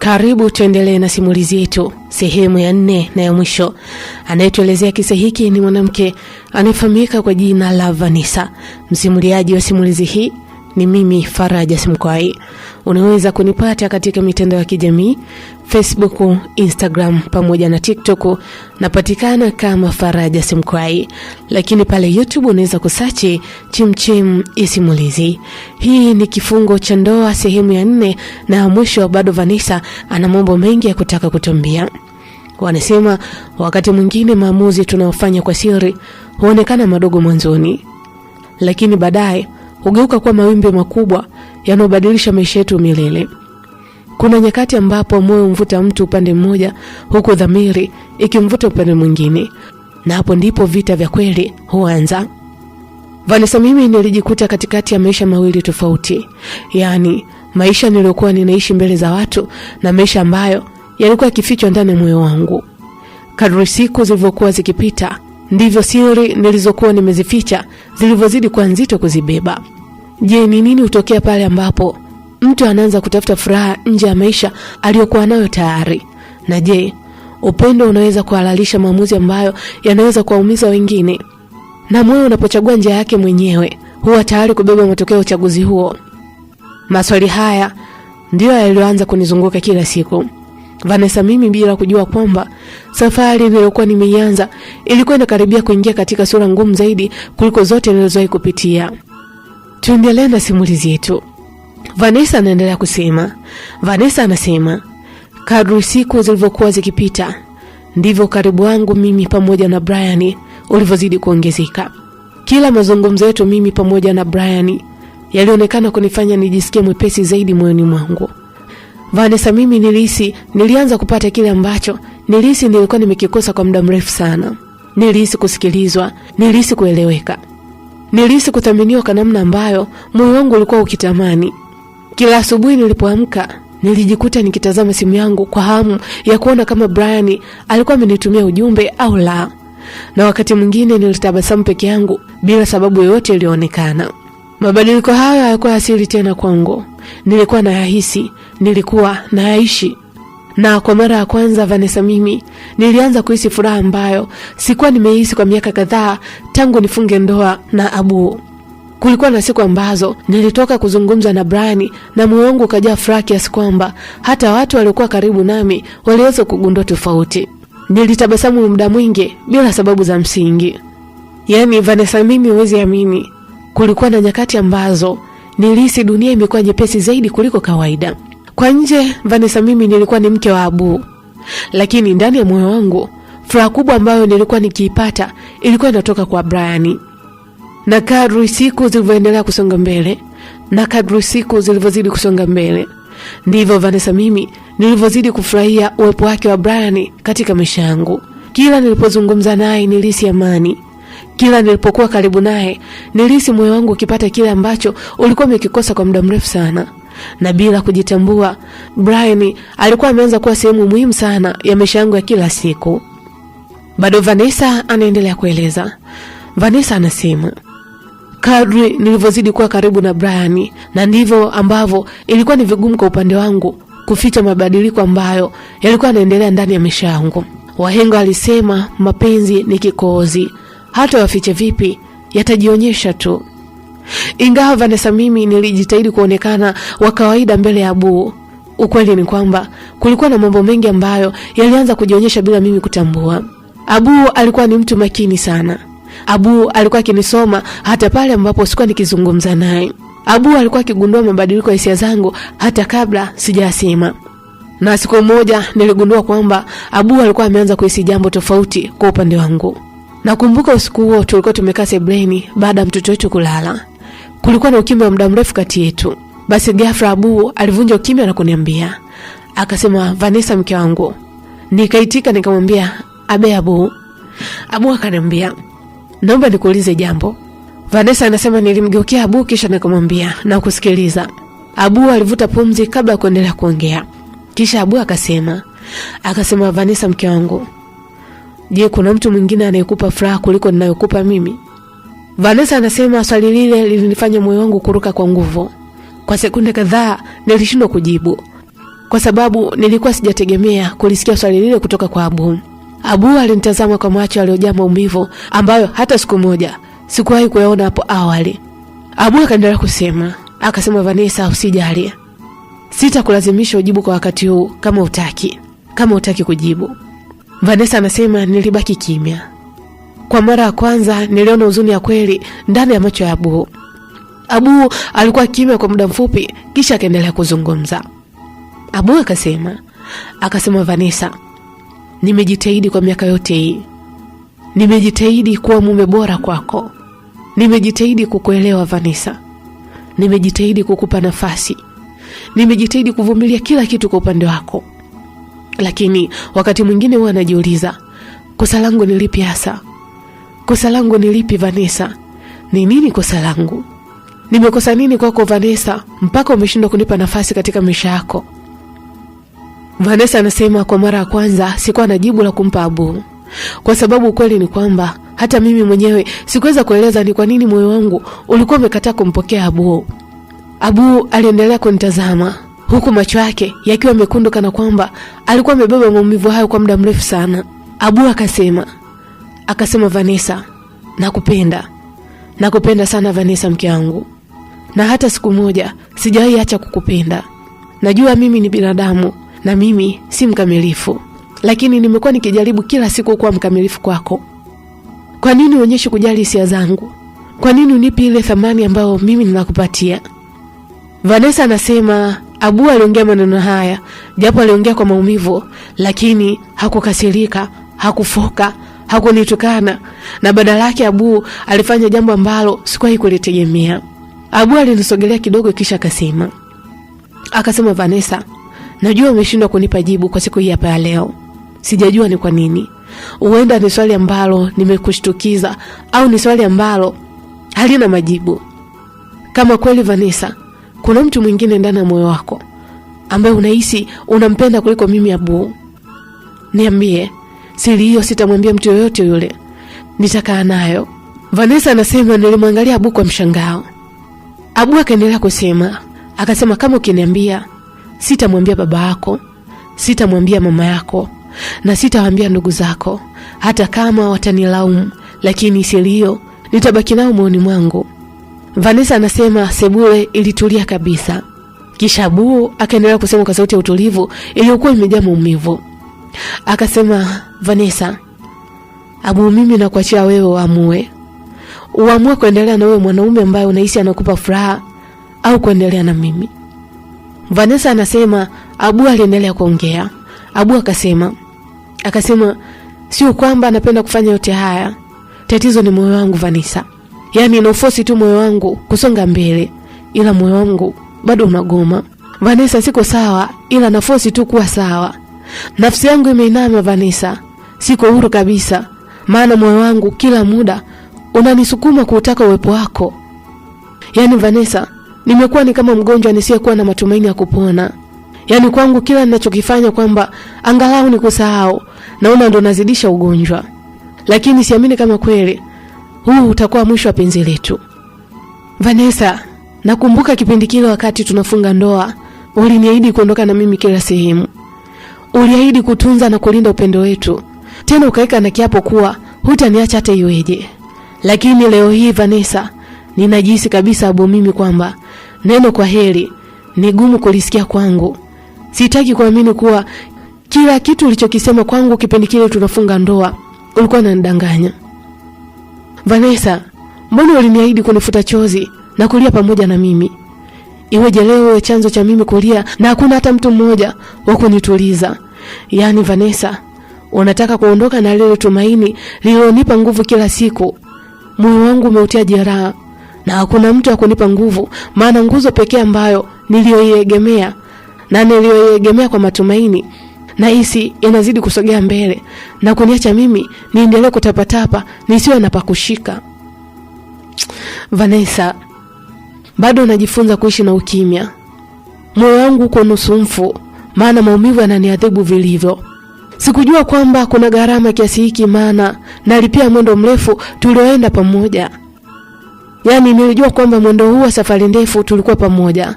Karibu tuendelee na simulizi yetu, sehemu ya 4 na ya mwisho. Anayetuelezea kisa hiki ni mwanamke anayefahamika kwa jina la Vanessa. Msimuliaji wa simulizi hii ni mimi, Faraja Simkwai. Unaweza kunipata katika mitandao ya kijamii, Facebook, Instagram pamoja na TikTok. Napatikana kama Faraja Simkwai. Lakini pale YouTube unaweza kusearch Chimchim ya Simulizi. Hii ni kifungo cha ndoa sehemu ya 4 na mwisho. Bado Vanessa ana mambo mengi ya kutaka kutuambia. Wanasema wakati mwingine maamuzi tunayofanya kwa siri huonekana madogo mwanzoni, lakini baadaye hugeuka kuwa mawimbi makubwa yanayobadilisha maisha yetu milele. Kuna nyakati ambapo moyo mvuta mtu upande mmoja huku dhamiri ikimvuta upande mwingine, na hapo ndipo vita vya kweli huanza. Vanessa, mimi nilijikuta katikati ya maisha mawili tofauti. Yaani maisha niliyokuwa ninaishi mbele za watu na maisha ambayo yalikuwa yakifichwa ndani ya moyo wangu. Kadri siku zilivyokuwa zikipita, ndivyo siri nilizokuwa nimezificha zilivyozidi kuwa nzito kuzibeba. Je, ni nini hutokea pale ambapo mtu anaanza kutafuta furaha nje ya maisha aliyokuwa nayo tayari? Na je, upendo unaweza kuhalalisha maamuzi ambayo yanaweza kuwaumiza wengine? Na moyo unapochagua njia yake mwenyewe, huwa tayari kubeba matokeo ya uchaguzi huo? Maswali haya ndio yaliyoanza kunizunguka kila siku. Vanessa, mimi bila kujua kwamba safari niliyokuwa nimeianza ilikuwa inakaribia kuingia katika sura ngumu zaidi kuliko zote nilizowahi kupitia. Tuendelee na simulizi yetu. Vanessa anaendelea kusema. Vanessa anasema, kadri siku zilivyokuwa zikipita, ndivyo karibu wangu mimi pamoja na Brian ulivyozidi kuongezeka. Kila mazungumzo yetu mimi pamoja na Brian yalionekana kunifanya nijisikie mwepesi zaidi moyoni mwangu. Vanessa, mimi nilianza kupata kile ambacho nilikuwa nimekikosa kwa muda mrefu sana. Nilihisi kusikilizwa, nilihisi kueleweka. Nilihisi kuthaminiwa kwa namna ambayo moyo wangu ulikuwa ukitamani. Kila asubuhi nilipoamka, nilijikuta nikitazama simu yangu kwa hamu ya kuona kama Brian alikuwa amenitumia ujumbe au la. Na wakati mwingine nilitabasamu peke yangu bila sababu yoyote iliyoonekana. Mabadiliko hayo hayakuwa asili tena kwangu. Nilikuwa nayahisi, nilikuwa nayaishi. Na kwa mara ya kwanza Vanessa, mimi nilianza kuhisi furaha ambayo sikuwa nimehisi kwa miaka kadhaa tangu nifunge ndoa na Abu. Kulikuwa na siku ambazo nilitoka kuzungumza na Brian na moyo wangu ukajaa furaha kiasi kwamba hata watu waliokuwa karibu nami waliweza kugundua tofauti. Nilitabasamu muda mwingi bila sababu za msingi. Yaani Vanessa, mimi huwezi amini, kulikuwa na nyakati ambazo nilihisi dunia imekuwa nyepesi zaidi kuliko kawaida. Kwa nje Vanessa, mimi nilikuwa ni mke wa Abu, lakini ndani ya moyo wangu furaha kubwa ambayo nilikuwa nikiipata ilikuwa inatoka kwa Brian. Na kadri siku zilivyoendelea kusonga mbele, na kadri siku zilivyozidi kusonga mbele, ndivyo Vanessa, mimi nilivyozidi kufurahia uwepo wake wa Brian katika maisha yangu. Kila nilipozungumza naye nilihisi amani. Kila nilipokuwa karibu naye nilihisi moyo wangu ukipata kile ambacho ulikuwa umekikosa kwa muda mrefu sana. Na bila kujitambua, Brian alikuwa ameanza kuwa sehemu muhimu sana ya maisha yangu ya kila siku. Bado Vanessa anaendelea kueleza. Vanessa anasema, kadri nilivyozidi kuwa karibu na Brian, na ndivyo ambavyo ilikuwa ni vigumu kwa upande wangu kuficha mabadiliko ambayo yalikuwa yanaendelea ndani ya maisha yangu. Wahenga walisema mapenzi ni kikohozi, hata wafiche vipi yatajionyesha tu. Ingawa Vanessa, mimi nilijitahidi kuonekana wa kawaida mbele ya Abu, ukweli ni kwamba kulikuwa na mambo mengi ambayo yalianza kujionyesha bila mimi kutambua. Abu alikuwa ni mtu makini sana. Abu alikuwa akinisoma hata pale ambapo sikuwa nikizungumza naye. Abu alikuwa akigundua mabadiliko ya hisia zangu hata kabla sijasema. Na siku moja niligundua kwamba Abu alikuwa ameanza kuhisi jambo tofauti kwa upande wangu. Nakumbuka usiku huo tulikuwa tumekaa sebuleni baada ya mtoto wetu kulala. Kulikuwa na ukimya wa muda mrefu kati yetu. Basi ghafla Abu alivunja ukimya na kuniambia. Akasema, Vanessa, mke wangu. Nikaitika nikamwambia, abe Abu. Abu akaniambia, naomba nikuulize jambo. Vanessa anasema nilimgeukia Abu kisha nikamwambia, na kusikiliza. Abu alivuta pumzi kabla ya kuendelea kuongea. Kisha Abu akasema, Vanessa, mke wangu, je, kuna mtu mwingine anayekupa furaha kuliko ninayokupa mimi? Vanessa anasema swali lile lilinifanya moyo wangu kuruka kwa nguvu. Kwa sekunde kadhaa nilishindwa kujibu. kwa sababu nilikuwa sijategemea kulisikia swali lile kutoka kwa Abu. Abu alinitazama kwa macho yaliyojaa maumivu ambayo hata siku moja sikuwahi kuyaona hapo awali. Abu akaendelea kusema, akasema, Vanessa, usijali. Sitakulazimisha ujibu kwa wakati huu kama utaki kujibu. Vanessa anasema nilibaki kimya. Kwa mara ya kwanza niliona huzuni ya kweli ndani ya macho ya Abu. Abu alikuwa kimya kwa muda mfupi kisha akaendelea kuzungumza. Abu akasema, Vanessa, nimejitahidi kwa miaka yote hii. Nimejitahidi kuwa mume bora kwako. Nimejitahidi kukuelewa Vanessa. Nimejitahidi kukupa nafasi. Nimejitahidi kuvumilia kila kitu kwa upande wako. Lakini wakati mwingine huwa najiuliza, kosa langu ni lipi hasa? Kosa langu ni lipi Vanessa? Ni nini kosa langu? Nimekosa nini kwako Vanessa mpaka umeshindwa kunipa nafasi katika maisha yako? Vanessa anasema kwa mara ya kwanza sikuwa na jibu la kumpa Abu. Kwa sababu ukweli ni kwamba hata mimi mwenyewe sikuweza kueleza ni kwa nini moyo wangu ulikuwa umekataa kumpokea Abu. Abu aliendelea kunitazama huku macho yake yakiwa mekundu kana kwamba alikuwa amebeba maumivu hayo kwa muda mrefu sana. Abu akasema Vanessa, nakupenda sana Vanessa, mke wangu. Na hata siku moja sijawahi acha kukupenda. Najua mimi ni binadamu na mimi si mkamilifu, lakini nimekuwa nikijaribu kila siku kuwa mkamilifu kwako. Kwa nini uonyeshe kujali hisia zangu? Kwa nini unipi ile thamani ambayo mimi ninakupatia? Vanessa anasema Abu aliongea maneno haya japo aliongea kwa maumivu, lakini hakukasirika, hakufoka, hakunitukana, na badala yake Abu alifanya jambo ambalo sikuwahi kulitegemea. Abu alinisogelea kidogo kisha akasema Vanessa, najua umeshindwa kunipa jibu kwa siku hii hapa ya leo. Sijajua ni kwa nini. Huenda ni swali ambalo nimekushtukiza au ni swali ambalo halina majibu. Kama kweli Vanessa, kuna mtu mwingine ndani ya moyo wako ambaye unahisi unampenda kuliko mimi Abu, niambie. Siri hiyo sitamwambia mtu yoyote yule. Nitakaa nayo. Vanessa anasema nilimwangalia Abu kwa mshangao. Abu akaendelea akasema kama ukiniambia, sitamwambia baba yako, sitamwambia mama yako, na sitawaambia ndugu zako, hata kama watanilaumu, lakini siri hiyo nitabaki nayo moyoni mwangu. Vanessa anasema sebule ilitulia kabisa. Kisha Abu akaendelea kusema kwa sauti ya utulivu iliyokuwa imejaa maumivu. Akasema, Vanessa, Abu, mimi nakuachia wewe uamue kuendelea na wewe mwanaume ambaye unahisi anakupa furaha au kuendelea na mimi. Vanessa anasema Abu aliendelea kuongea. Abu akasema sio kwamba anapenda kufanya yote haya. Tatizo ni moyo wangu Vanessa. Yaani naforce tu moyo wangu kusonga mbele, ila moyo wangu bado unagoma. Vanessa, siko sawa, ila naforce tu kuwa sawa. Nafsi yangu imeinama Vanessa. Siko huru kabisa, maana moyo wangu kila muda unanisukuma kutaka uwepo wako. Yaani Vanessa, nimekuwa ni kama mgonjwa nisiyekuwa na matumaini ya kupona. Yaani kwangu kila ninachokifanya kwamba angalau nikusahau, naona ndo nazidisha ugonjwa. Lakini siamini kama kweli huu utakuwa mwisho wa penzi letu. Vanessa, nakumbuka kipindi kile wakati tunafunga ndoa, uliniahidi kuondoka na mimi kila sehemu. Uliahidi kutunza na kulinda upendo wetu. Tena ukaweka na kiapo kuwa hutaniacha hata iweje. Lakini leo hii Vanessa, ninajihisi kabisa Abu mimi kwamba neno kwa heri ni gumu kulisikia kwangu. Sitaki kuamini kuwa kila kitu ulichokisema kwangu kipindi kile tunafunga ndoa ulikuwa unanidanganya. Vanessa, mbona uliniahidi kunifuta chozi na kulia pamoja na mimi? Iweje leo wewe chanzo cha mimi kulia na hakuna hata mtu mmoja wa kunituliza? Yaani Vanessa, unataka kuondoka na lile tumaini lililonipa nguvu kila siku. Moyo wangu umeutia jeraha na hakuna mtu wa kunipa nguvu, maana nguzo pekee ambayo niliyoiegemea kwa matumaini na hisi inazidi kusogea mbele na kuniacha mimi niendelee kutapatapa nisiwe na pakushika. Vanessa, bado najifunza kuishi na ukimya. Moyo wangu uko nusu mfu, maana maumivu yananiadhibu vilivyo. Sikujua kwamba kuna gharama kiasi hiki, maana nalipia mwendo mrefu tulioenda pamoja. Yaani nilijua kwamba mwendo huu wa safari ndefu tulikuwa pamoja.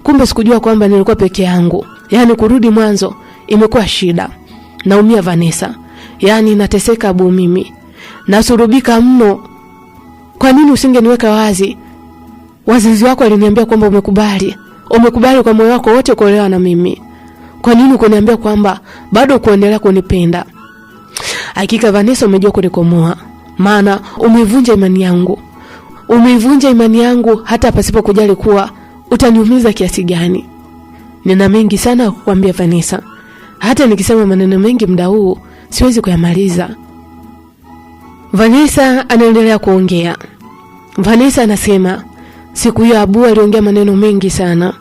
Kumbe sikujua kwamba nilikuwa peke yangu. Yaani kurudi mwanzo imekuwa shida. Naumia Vanessa. Yaani nateseka Abu mimi. Nasurubika mno. Kwa nini usingeniweka wazi? Wazazi wako waliniambia kwamba umekubali. Umekubali kwa moyo wako wote kuolewa na mimi. Kwa nini ukuniambia kwamba bado kuendelea kunipenda? Hakika Vanessa umejua kunikomoa. Maana umevunja imani yangu. Umeivunja imani yangu hata pasipo kujali kuwa utaniumiza kiasi gani. Nina mengi sana kukuambia Vanessa. Hata nikisema maneno mengi muda huu siwezi kuyamaliza. Vanessa anaendelea kuongea. Vanessa anasema siku hiyo Abu aliongea maneno mengi sana.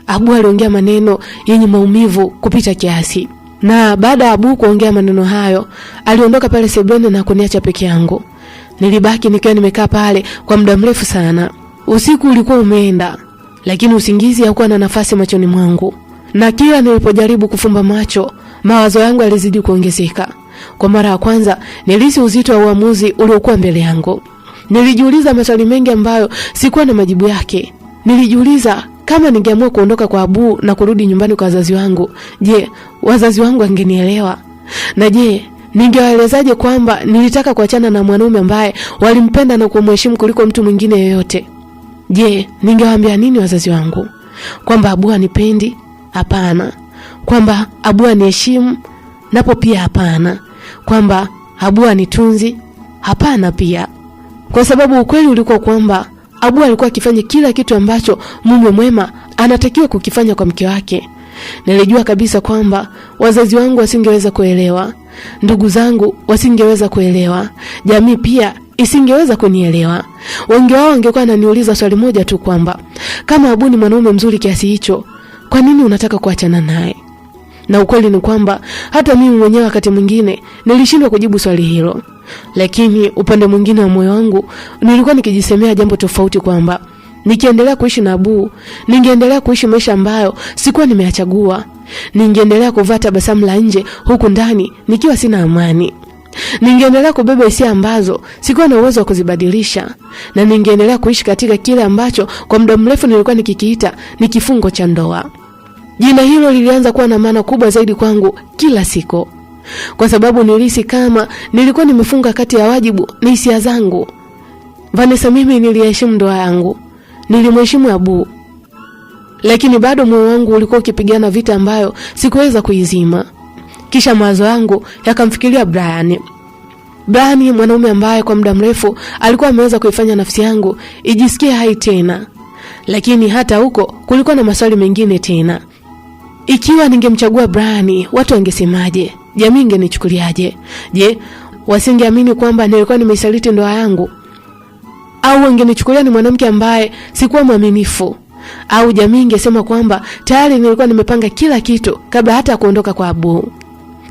Abu aliongea maneno yenye maumivu kupita kiasi. Na baada ya Abu kuongea maneno hayo, aliondoka pale sebuleni na kuniacha peke yangu. Nilibaki nikiwa nimekaa pale kwa muda mrefu sana. Usiku ulikuwa umeenda, lakini usingizi haukuwa na nafasi machoni mwangu. Na kila nilipojaribu kufumba macho, mawazo yangu yalizidi kuongezeka. Kwa mara ya kwanza nilihisi uzito wa uamuzi uliokuwa mbele yangu. Nilijiuliza maswali mengi ambayo sikuwa na majibu yake. Nilijiuliza kama ningeamua kuondoka kwa Abu na kurudi nyumbani kwa wazazi wangu, je, wazazi wangu wangenielewa? Na je, ningewaelezaje kwamba nilitaka kuachana na mwanaume ambaye walimpenda na kumheshimu kuliko mtu mwingine yoyote? Je, ningewaambia nini wazazi wangu? Kwamba Abu anipendi? Hapana. Kwamba Abu aniheshimu? Napo pia hapana. Kwamba Abu anitunzi? Hapana pia. Kwa sababu ukweli ulikuwa kwamba Abu alikuwa akifanya kila kitu ambacho mume mwema anatakiwa kukifanya kwa mke wake. Nilijua kabisa kwamba wazazi wangu wasingeweza kuelewa, ndugu zangu wasingeweza kuelewa, jamii pia isingeweza kunielewa. Wengi wao wangekuwa wananiuliza swali moja tu kwamba kama Abu ni mwanaume mzuri kiasi hicho, kwa nini unataka kuachana naye? Na ukweli ni kwamba hata mimi mwenyewe wakati mwingine nilishindwa kujibu swali hilo. Lakini upande mwingine wa moyo wangu nilikuwa nikijisemea jambo tofauti kwamba nikiendelea kuishi na Abu, ningeendelea kuishi maisha ambayo sikuwa nimeyachagua. Ningeendelea kuvaa tabasamu la nje huku ndani nikiwa sina amani. Ningeendelea kubeba hisia ambazo sikuwa na uwezo wa kuzibadilisha, na ningeendelea kuishi katika kile ambacho kwa muda mrefu nilikuwa nikikiita ni kifungo cha ndoa. Jina hilo lilianza kuwa na maana kubwa zaidi kwangu kila siku. Kwa sababu nilihisi kama nilikuwa nimefunga kati ya wajibu na hisia zangu. Vanessa, mimi niliheshimu ndoa yangu. Nilimheshimu Abu. Lakini bado moyo wangu ulikuwa ukipigana vita ambayo sikuweza kuizima. Kisha mawazo yangu yakamfikiria Brian. Brian, mwanaume ambaye kwa muda mrefu alikuwa ameweza kuifanya nafsi yangu ijisikie hai tena. Lakini hata huko kulikuwa na maswali mengine tena. Ikiwa ningemchagua Brian, watu wangesemaje? Jamii ingenichukuliaje? Je, wasingeamini kwamba nilikuwa nimeisaliti ndoa yangu? Au wangenichukulia ni mwanamke ambaye sikuwa mwaminifu? Au jamii ingesema kwamba tayari nilikuwa nimepanga kila kitu kabla hata kuondoka kwa Abu?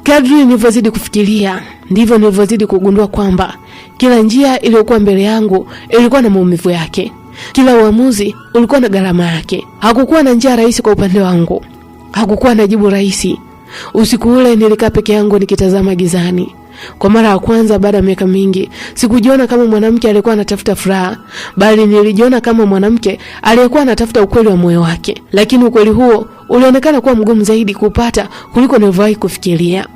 Kadri nilivyozidi kufikiria, ndivyo nilivyozidi kugundua kwamba kila njia iliyokuwa mbele yangu ilikuwa na maumivu yake. Kila uamuzi ulikuwa na gharama yake. Hakukuwa na njia rahisi kwa upande wangu. Hakukuwa na jibu rahisi. Usiku ule nilikaa peke yangu nikitazama gizani. Kwa mara ya kwanza baada ya miaka mingi, sikujiona kama mwanamke aliyekuwa anatafuta furaha, bali nilijiona kama mwanamke aliyekuwa anatafuta ukweli wa moyo wake. Lakini ukweli huo ulionekana kuwa mgumu zaidi kupata kuliko nilivyowahi kufikiria.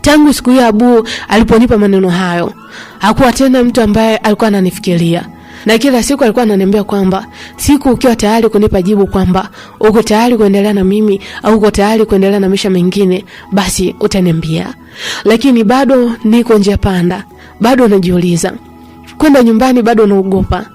Tangu siku hiyo Abu aliponipa maneno hayo, hakuwa tena mtu ambaye alikuwa ananifikiria. Na kila siku alikuwa ananiambia kwamba siku ukiwa tayari kunipa jibu kwamba uko tayari kuendelea na mimi au uko tayari kuendelea na maisha mengine, basi utaniambia. Lakini bado niko njia panda. Bado najiuliza. Kwenda nyumbani bado naogopa.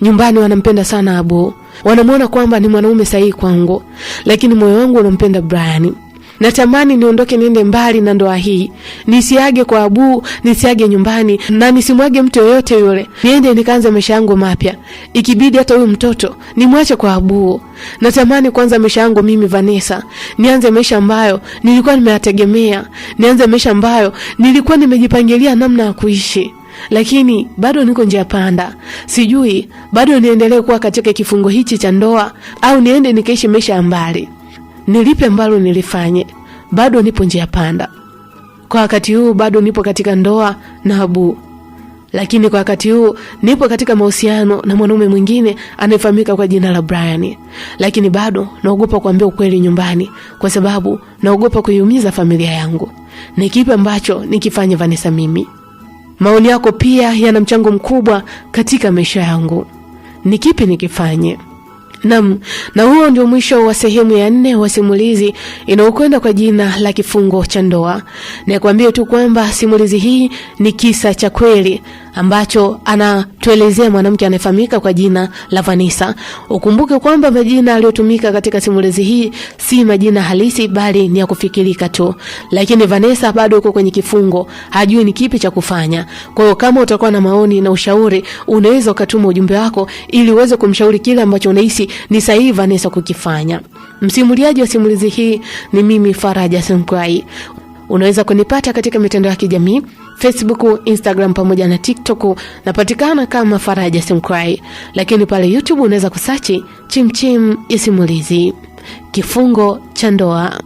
Nyumbani wanampenda sana Abu. Wanamuona kwamba ni mwanaume sahihi kwangu. Lakini moyo wangu unampenda Brian. Natamani niondoke niende mbali na ndoa hii. Nisiage kwa Abu, nisiage nyumbani, na nisimwage mtu yoyote yule. Niende nikaanze maisha yangu mapya. Ikibidi hata huyu mtoto nimwache kwa Abu. Natamani kwanza maisha yangu mimi Vanessa. Nianze maisha ambayo nilikuwa nimeyategemea. Nianze maisha ambayo nilikuwa nimejipangilia namna ya kuishi. Lakini bado niko njia panda. Sijui bado niendelee kuwa katika kifungo hichi cha ndoa au niende nikaishi maisha ya mbali. Nilipe ambalo nilifanye. Bado nipo njia panda. Kwa wakati huu bado nipo katika ndoa na Abu. lakini kwa wakati huu nipo katika mahusiano na mwanaume mwingine anayefahamika kwa jina la Brian, lakini bado naogopa kuambia ukweli nyumbani kwa sababu naogopa kuiumiza familia yangu. Ni kipi ambacho nikifanye Vanessa mimi? Maoni yako pia yana mchango mkubwa katika maisha yangu. Ni kipi nikifanye? Na huo ndio mwisho wa sehemu ya 4 wa simulizi inayokwenda kwa jina la Kifungo cha Ndoa. Na kuambia tu kwamba simulizi hii ni kisa cha kweli ambacho anatuelezea mwanamke anayefahamika kwa jina la Vanessa. Ukumbuke kwamba majina aliyotumika katika simulizi hii si majina halisi bali ni ya kufikirika tu. Lakini Vanessa bado yuko kwenye kifungo, hajui ni kipi cha kufanya. Kwa hiyo kama utakuwa na maoni na ushauri, unaweza ukatuma ujumbe wako ili uweze kumshauri kile ambacho unahisi ni sahihi Vanessa kukifanya. Msimuliaji wa simulizi hii ni mimi Faraja Semkwai. Unaweza kunipata katika mitandao ya kijamii, Facebook, Instagram pamoja na TikTok, napatikana kama Faraja Semkwai. Lakini pale YouTube unaweza kusearch Chimchim ya Simulizi. Kifungo cha Ndoa.